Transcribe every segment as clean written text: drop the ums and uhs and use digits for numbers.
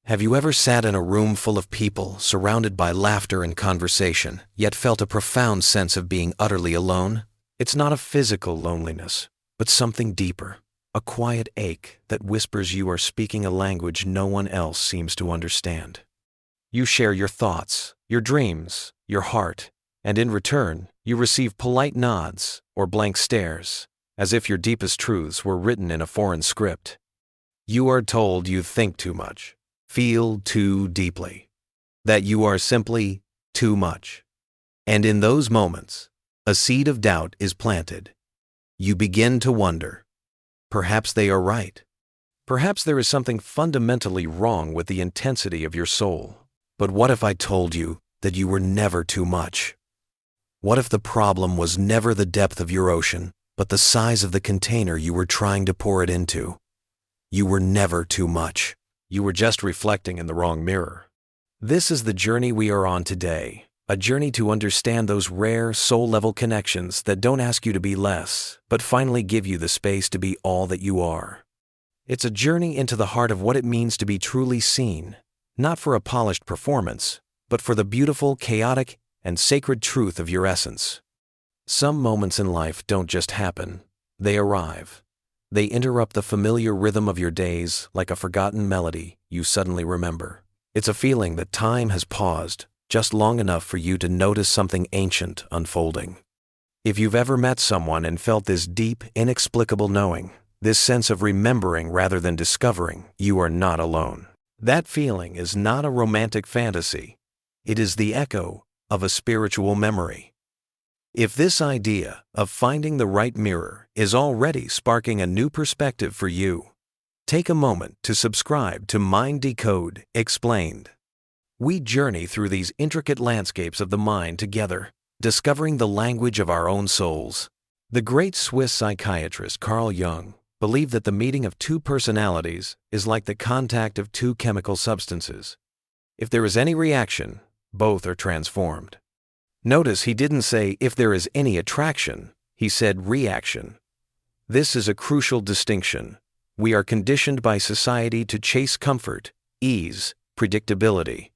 Have you ever sat in a room full of people, surrounded by laughter and conversation, yet felt a profound sense of being utterly alone? It's not a physical loneliness, but something deeper, a quiet ache that whispers you are speaking a language no one else seems to understand. You share your thoughts, your dreams, your heart, and in return, you receive polite nods or blank stares, as if your deepest truths were written in a foreign script. You are told you think too much, feel too deeply, that you are simply too much. And in those moments, a seed of doubt is planted. You begin to wonder, perhaps they are right. Perhaps there is something fundamentally wrong with the intensity of your soul. But what if I told you that you were never too much? What if the problem was never the depth of your ocean, but the size of the container you were trying to pour it into? You were never too much. You were just reflecting in the wrong mirror. This is the journey we are on today, a journey to understand those rare soul-level connections that don't ask you to be less, but finally give you the space to be all that you are. It's a journey into the heart of what it means to be truly seen, not for a polished performance, but for the beautiful, chaotic, and sacred truth of your essence. Some moments in life don't just happen, they arrive. They interrupt the familiar rhythm of your days like a forgotten melody you suddenly remember. It's a feeling that time has paused just long enough for you to notice something ancient unfolding. If you've ever met someone and felt this deep, inexplicable knowing, this sense of remembering rather than discovering, you are not alone. That feeling is not a romantic fantasy. It is the echo of a spiritual memory. If this idea of finding the right mirror is already sparking a new perspective for you, take a moment to subscribe to Mind Decode Explained. We journey through these intricate landscapes of the mind together, discovering the language of our own souls. The great Swiss psychiatrist Carl Jung believed that the meeting of two personalities is like the contact of two chemical substances. If there is any reaction, both are transformed. Notice he didn't say if there is any attraction, he said reaction. This is a crucial distinction. We are conditioned by society to chase comfort, ease, predictability.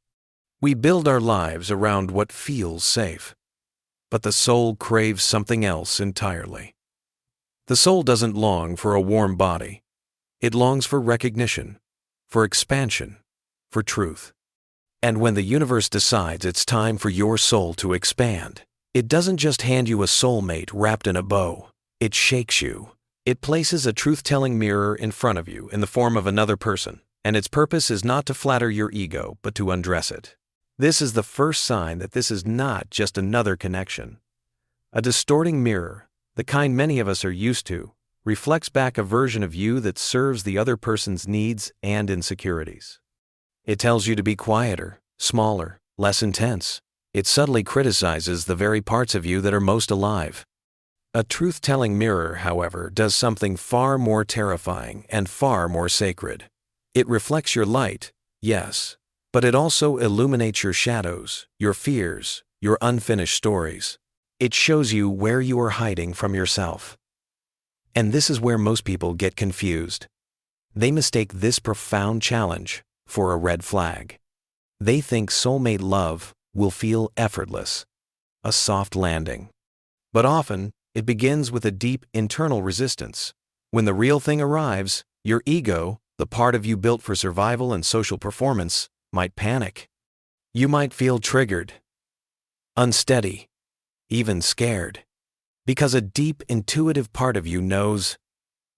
We build our lives around what feels safe. But the soul craves something else entirely. The soul doesn't long for a warm body. It longs for recognition, for expansion, for truth. And when the universe decides it's time for your soul to expand, it doesn't just hand you a soulmate wrapped in a bow. It shakes you. It places a truth-telling mirror in front of you in the form of another person, and its purpose is not to flatter your ego, but to undress it. This is the first sign that this is not just another connection. A distorting mirror, the kind many of us are used to, reflects back a version of you that serves the other person's needs and insecurities. It tells you to be quieter, smaller, less intense. It subtly criticizes the very parts of you that are most alive. A truth-telling mirror, however, does something far more terrifying and far more sacred. It reflects your light, yes, but it also illuminates your shadows, your fears, your unfinished stories. It shows you where you are hiding from yourself. And this is where most people get confused. They mistake this profound challenge for a red flag. They think soulmate love will feel effortless, a soft landing. But often, it begins with a deep internal resistance. When the real thing arrives, your ego, the part of you built for survival and social performance, might panic. You might feel triggered, unsteady, even scared, because a deep intuitive part of you knows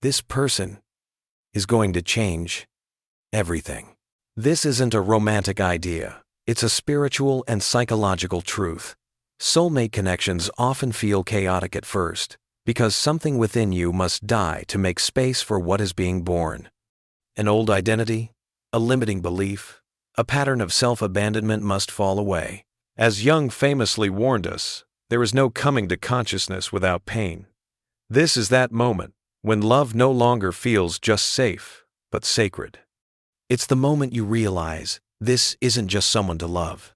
this person is going to change everything. This isn't a romantic idea. It's a spiritual and psychological truth. Soulmate connections often feel chaotic at first because something within you must die to make space for what is being born. An old identity, a limiting belief, a pattern of self-abandonment must fall away. As Jung famously warned us, there is no coming to consciousness without pain. This is that moment when love no longer feels just safe, but sacred. It's the moment you realize this isn't just someone to love.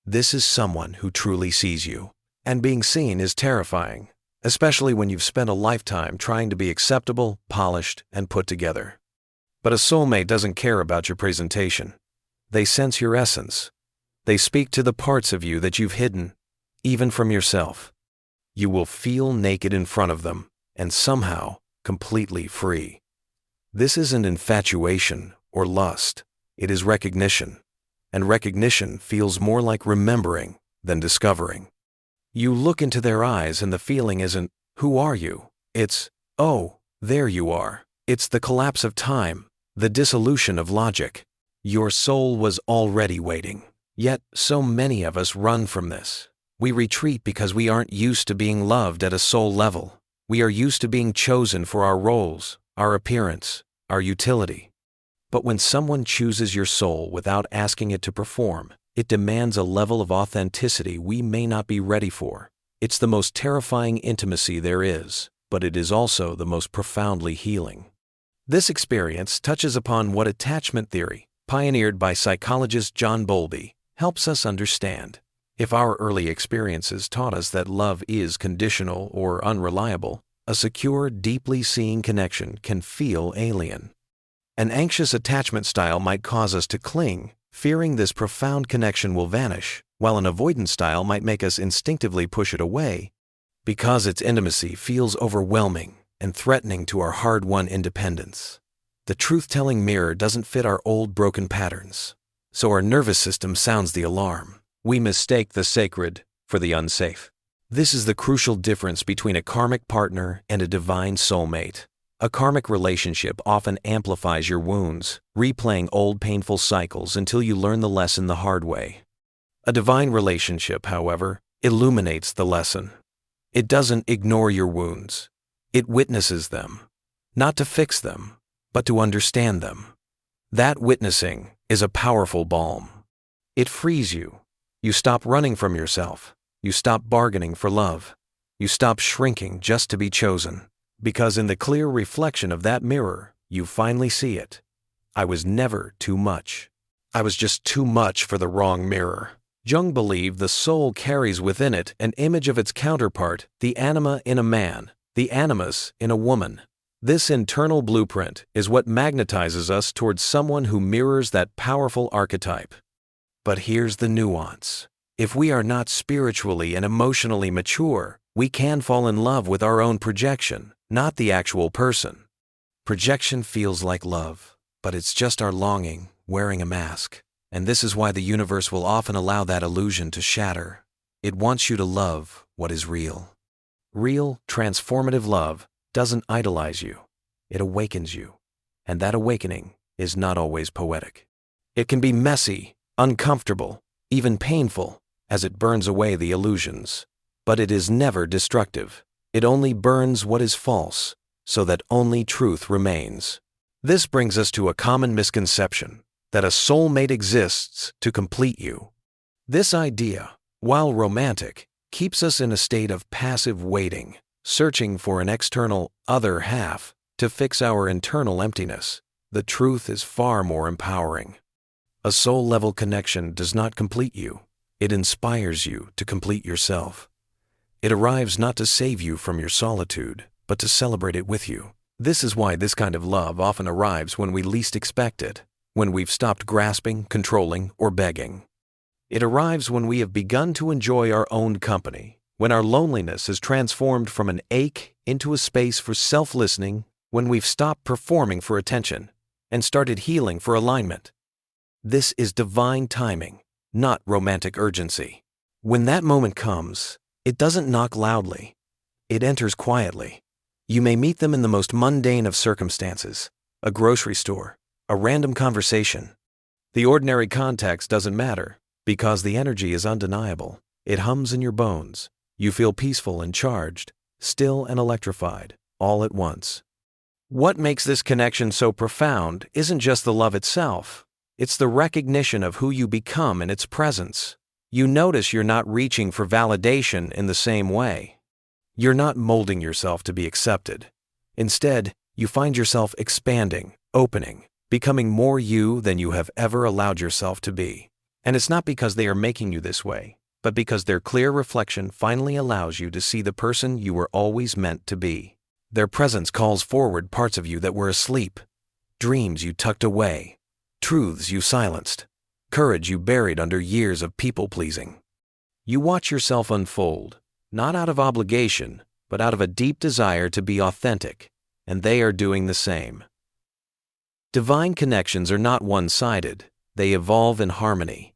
This is someone who truly sees you. And being seen is terrifying, especially when you've spent a lifetime trying to be acceptable, polished, and put together. But a soulmate doesn't care about your presentation. They sense your essence. They speak to the parts of you that you've hidden, even from yourself. You will feel naked in front of them, and somehow completely free. This isn't infatuation or lust, it is recognition. And recognition feels more like remembering than discovering. You look into their eyes and the feeling isn't, "Who are you?" It's, "Oh, there you are." It's the collapse of time, the dissolution of logic. Your soul was already waiting. Yet, so many of us run from this. We retreat because we aren't used to being loved at a soul level. We are used to being chosen for our roles, our appearance, our utility. But when someone chooses your soul without asking it to perform, it demands a level of authenticity we may not be ready for. It's the most terrifying intimacy there is, but it is also the most profoundly healing. This experience touches upon what attachment theory, pioneered by psychologist John Bowlby, helps us understand. If our early experiences taught us that love is conditional or unreliable, a secure, deeply seeing connection can feel alien. An anxious attachment style might cause us to cling, fearing this profound connection will vanish, while an avoidance style might make us instinctively push it away because its intimacy feels overwhelming and threatening to our hard-won independence. The truth-telling mirror doesn't fit our old broken patterns, so our nervous system sounds the alarm. We mistake the sacred for the unsafe. This is the crucial difference between a karmic partner and a divine soulmate. A karmic relationship often amplifies your wounds, replaying old painful cycles until you learn the lesson the hard way. A divine relationship, however, illuminates the lesson. It doesn't ignore your wounds. It witnesses them, not to fix them, but to understand them. That witnessing is a powerful balm. It frees you. You stop running from yourself. You stop bargaining for love. You stop shrinking just to be chosen. Because in the clear reflection of that mirror, you finally see it. I was never too much. I was just too much for the wrong mirror. Jung believed the soul carries within it an image of its counterpart, the anima in a man, the animus in a woman. This internal blueprint is what magnetizes us towards someone who mirrors that powerful archetype. But here's the nuance. If we are not spiritually and emotionally mature, we can fall in love with our own projection, not the actual person. Projection feels like love, but it's just our longing wearing a mask. And this is why the universe will often allow that illusion to shatter. It wants you to love what is real. Real, transformative love doesn't idolize you. It awakens you. And that awakening is not always poetic. It can be messy, uncomfortable, even painful, as it burns away the illusions. But it is never destructive. It only burns what is false, so that only truth remains. This brings us to a common misconception, that a soulmate exists to complete you. This idea, while romantic, keeps us in a state of passive waiting, searching for an external other half to fix our internal emptiness. The truth is far more empowering. A soul-level connection does not complete you. It inspires you to complete yourself. It arrives not to save you from your solitude, but to celebrate it with you. This is why this kind of love often arrives when we least expect it, when we've stopped grasping, controlling, or begging. It arrives when we have begun to enjoy our own company, when our loneliness has transformed from an ache into a space for self-listening, when we've stopped performing for attention and started healing for alignment. This is divine timing, not romantic urgency. When that moment comes, it doesn't knock loudly. It enters quietly. You may meet them in the most mundane of circumstances, a grocery store, a random conversation. The ordinary context doesn't matter because the energy is undeniable. It hums in your bones. You feel peaceful and charged, still and electrified, all at once. What makes this connection so profound isn't just the love itself. It's the recognition of who you become in its presence. You notice you're not reaching for validation in the same way. You're not molding yourself to be accepted. Instead, you find yourself expanding, opening, becoming more you than you have ever allowed yourself to be. And it's not because they are making you this way, but because their clear reflection finally allows you to see the person you were always meant to be. Their presence calls forward parts of you that were asleep, dreams you tucked away, truths you silenced. courage you buried under years of people-pleasing. You watch yourself unfold, not out of obligation, but out of a deep desire to be authentic, and they are doing the same. Divine connections are not one-sided, they evolve in harmony.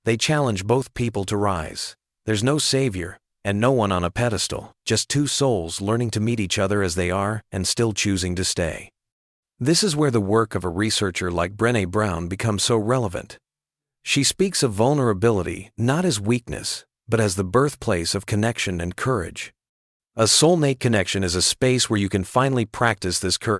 They challenge both people to rise. There's no savior, and no one on a pedestal, just two souls learning to meet each other as they are and still choosing to stay. This is where the work of a researcher like Brené Brown becomes so relevant. She speaks of vulnerability not as weakness, but as the birthplace of connection and courage. A soulmate connection is a space where you can finally practice this courage.